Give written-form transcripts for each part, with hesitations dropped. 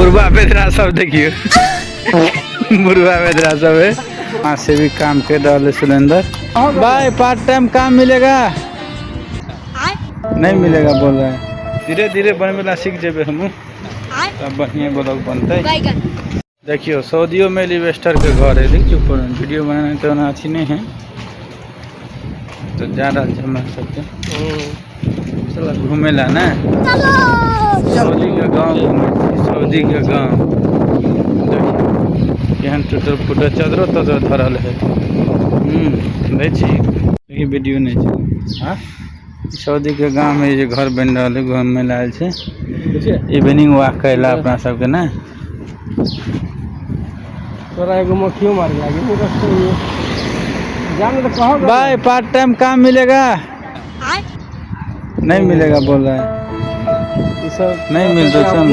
बुढ़वा बेदरा सब देखियो बुढ़वा बेदरा सब है। वहाँ से भी काम कर रहा सुरेंद्र भाई। पार्ट टाइम काम मिलेगा नहीं मिलेगा बोल रहे हैं। धीरे धीरे बने वाला सीख जेबे हम तब बढ़िया ब्लॉग बनते। देखियो सऊदियों में एलिवेस्टर के घर है। देखियो वीडियो बनाने तो ना अच्छी नहीं है तो ज़्यादा जमा सकते चलो घूमे ला ना सऊदी के गाँव सऊदी के गाँव केहन टूटल फूटल चदरो तदरो धरल है। देखी वीडियो नहीं है। हाँ सऊदी के गाँव में जो घर बन रहा है घूमे लाल से इवनिंग वॉक कैला अपना सबके ना तोरा एगो मक्खियों मार भाई। पार्ट टाइम काम मिलेगा नहीं मिलेगा बोल रहा है। नहीं मिलते सब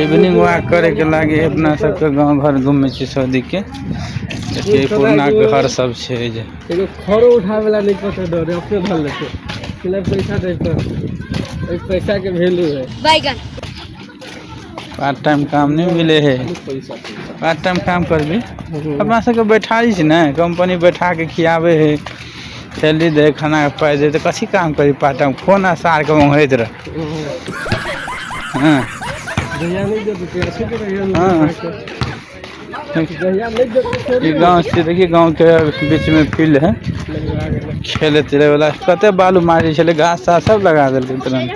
इवनिंग वॉक करे के लागे अपना सबके गांव घर घूमे छी सऊदी के। देखिए पुराना घर सब छे जे एगो खरो उठावे वाला नहीं पता डरे अपने धर लेते किला पैसा दे पर पैसा के वैल्यू है। बैगन पार्ट टाइम काम नहीं मिले है। पार्ट टाइम काम कर भी अपना सबके बैठाई छी ना कंपनी बैठा के खियावे है सैलरी दे खाना पाई दे तो कथी काम करी पार्ट टाइम फोन आसार के मंगैत रह। हाँ ये गाँव से देखिए गाँव के बीच में फील्ड है खेले तेरे वाला कते बालू मारी चले घास सास सब लगा दिल तुरंत।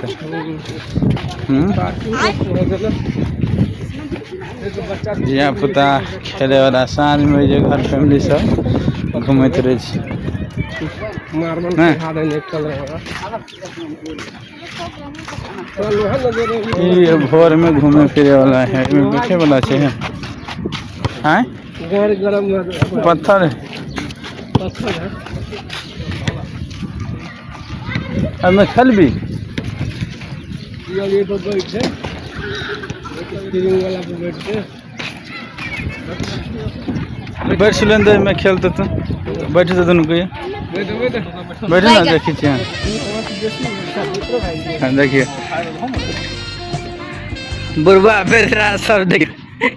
जिया पुता खेले वाला साँझ में जे घर फैमिली सब घूमते रहे ये भोर में घूमे फिरे वाला है बैठे वाला है। हाँ पत्थर है अब मैं खल भी बैठ सिलेंडर में खेलते तो बैठे तो दोनों को बैठे ना देखिए। हाँ देखिए बुढ़वा बेदरा सब देखिए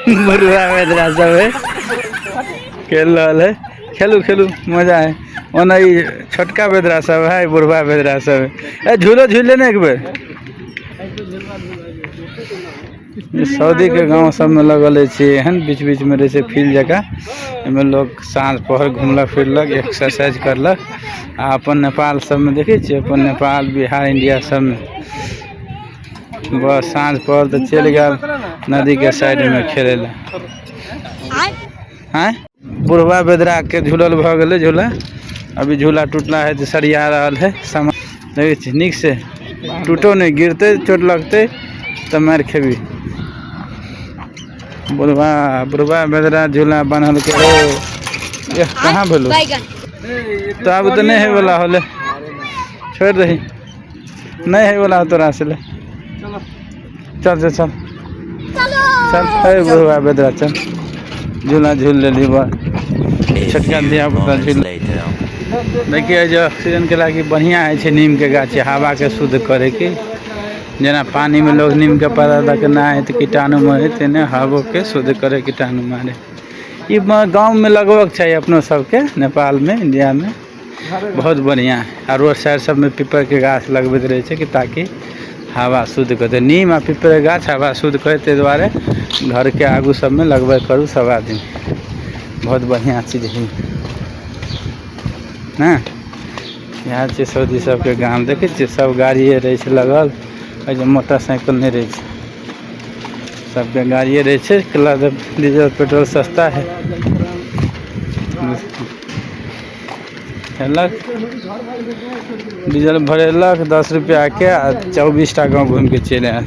बुढ़वा बेदरा सब है खेल रहा है। खेलू खेलू मजा है ओना छोटका बेदरा सब है बुढ़वा बेदरा सब है। झूलो झूल लेना एक बेर सऊदी के गांव सब में लगल है बीच बीच में रहे फील्ड जगह इमें लोग साँझ पहर घूमलक फिरलक एक्सरसाइज करलक। आ अपन नेपाल सब में देखे छे अपन नेपाल बिहार इंडिया सब में बस साँझ पहर तो चल गया नदी के साइड में खेले ला। हाँ बुढ़वा बेदरा के झूलल भ गए झूला अभी झूला टूटला है तो सरिया रहा है सामान देखे निक से टूटो नहीं गिरते चोट लगते तो मार खेबी। बुढ़वा बेदरा झूला बनल के ये कहाँ भलो तो अब तो नहीं है वाला होले छोड़ दही नहीं है वाला तोरा से ले चल चल चल चल है बुढ़वा बेदरा चल झूला झूल ले ली बार छटका दिया पता झूल। देखिए जो ऑक्सीजन के लागी बढ़िया है नीम के गाछ हवा के शुद्ध करे के जना पानी में लोग नीम के पौधा तक ना है तो कीटाणु मरे तेने हवा के शुद्ध करे कीटाणु मारे। ये गांव में लगभग चाहिए अपनों सबके नेपाल में इंडिया में बहुत बढ़िया है। और रोड साइड सब में पीपर के गाछ लगबैत रहे कि ताकि हवा शुद्ध करते नीम आ पीपर के गाछ हवा शुद्ध करे द्वारे घर के आगू सब में लगबे करूँ सब आदमी बहुत बढ़िया चीज़ है ना। यहाँ से सऊदी सबके गाँव देखे सब गाड़िए रहे लगल जो मोटरसाइकिल नहीं रहे सबके गाड़िए रहे क्लब डीजल पेट्रोल सस्ता है डीजल भरेलक 10 रुपया के 24 टा गाँव घूम के चले आए।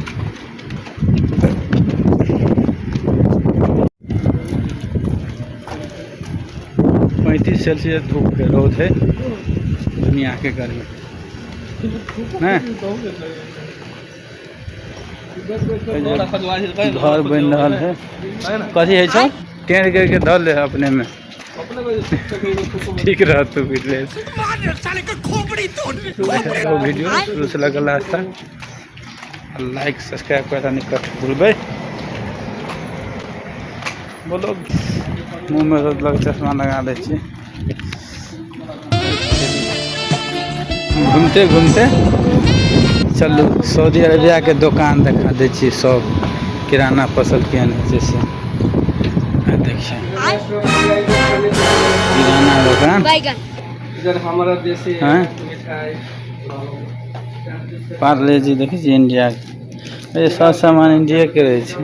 सेल्सियस धूप है रोज है दुनिया के गर्मी घर बन रहा है कथी है टेंट करके धर ले अपने में ठीक रह तू वीडियो शुरू से लगा लास्ट तक लाइक सब्सक्राइब करता नहीं कर भूलबे। बोलो मुँह में लग चश्मा लगा दे छी। घूमते घूमते चलू सऊदी अरबिया के दुकान दिखा दे छी, सब किराना फसल के जैसे देखिए किराना दुकान इधर हमारा देसी हाँ? मिठाई पार्ले जी देखिए इंडिया के, ये सब सामान इंडिया के रहे छै।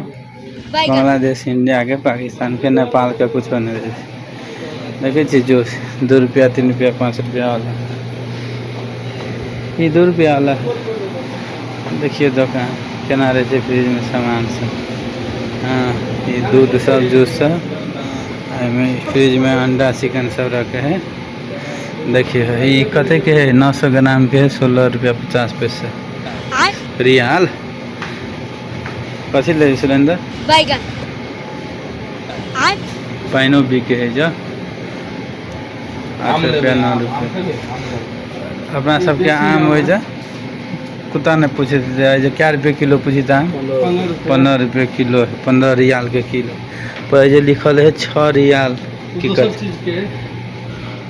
बांग्लादेश, इंडिया के, पाकिस्तान के, नेपाल के कुछ नहीं रहे छै। देखे छी जो 2 रुपया 3 रुपया 5 रुपया वाला, ये 2 रुपया वाला देखिए दुकान केना रहे छै। फ्रिज में सामान सब, हाँ ये दूध सब जूस सब, फ्रिज में अंडा चिकन सब रखे है। देखिए ये कते के है, 900 ग्राम के है, 16 रुपया 50 पैसे रियाल। कथी ले सिलेंडर पाइनो बिके है जो 8 रुपया 9 रुपया। अपना सबके आम हो जा कुत्ता ने पूछे जो क्या रुपये किलो पूछी था, 15 रुपये किलो, 15 रियाल के किलो। पर जो लिखल है 6 रियाल की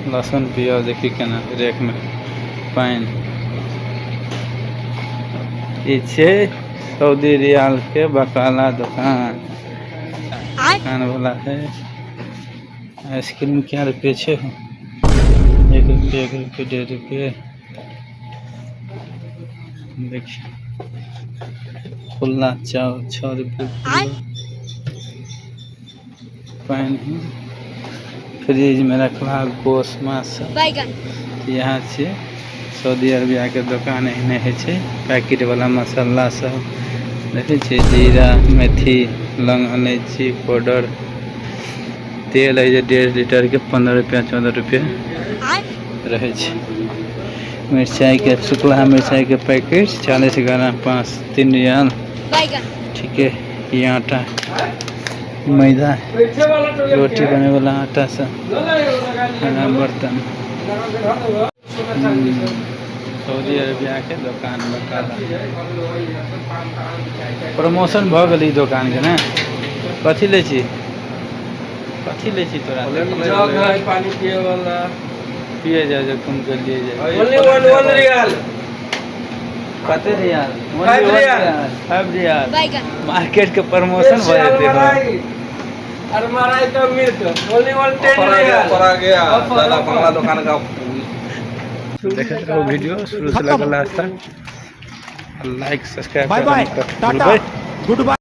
लहसुन प्याज देखिए केना रेक में पाइन। ये सऊदी रियाल के बकाला दुकान वाला है। आइसक्रीम क्या रुपये छे, 1 रुपये 1 रुपये 1.5 रुपये। देखिए खुला चावल 6 रुपये पाइन है। फ्रिज में रखला गोश्त मांस सब। यहाँ से सऊदी अरबिया के दुकान एहने है छे, पैकेट वाला मसाला सब देखे छे, जीरा मेथी लौंग इलायची पाउडर। तेल है 1.5 लीटर के 15 रुपया 14 रुपये रहे छे। मिर्चाई के शुक्ला मिर्चाई के पैकेट 40 ग्राम 3 रियाल। ठीक है ये आटा मैदा रोटी बने वाला आटा सब, बर्तन। सऊदी अरबिया के दुकान बकाला प्रमोशन भ गई दुकान के ना। कथी ले छी, कथी ले छी तोरा? पानी पिए वाला पिए जा जो तुम के लिए जा। ओनली 1 रियाल। कते रियाल? 5 रियाल 5 रियाल। मार्केट के प्रमोशन भ जेते हो। और मलाई का मिल्क ओनली 10 रियाल। पर आ गया दादा बंगला दुकान का। देखते रहो वीडियो शुरू से लगा लास्ट तक। Like subscribe bye bye, tata, good bye.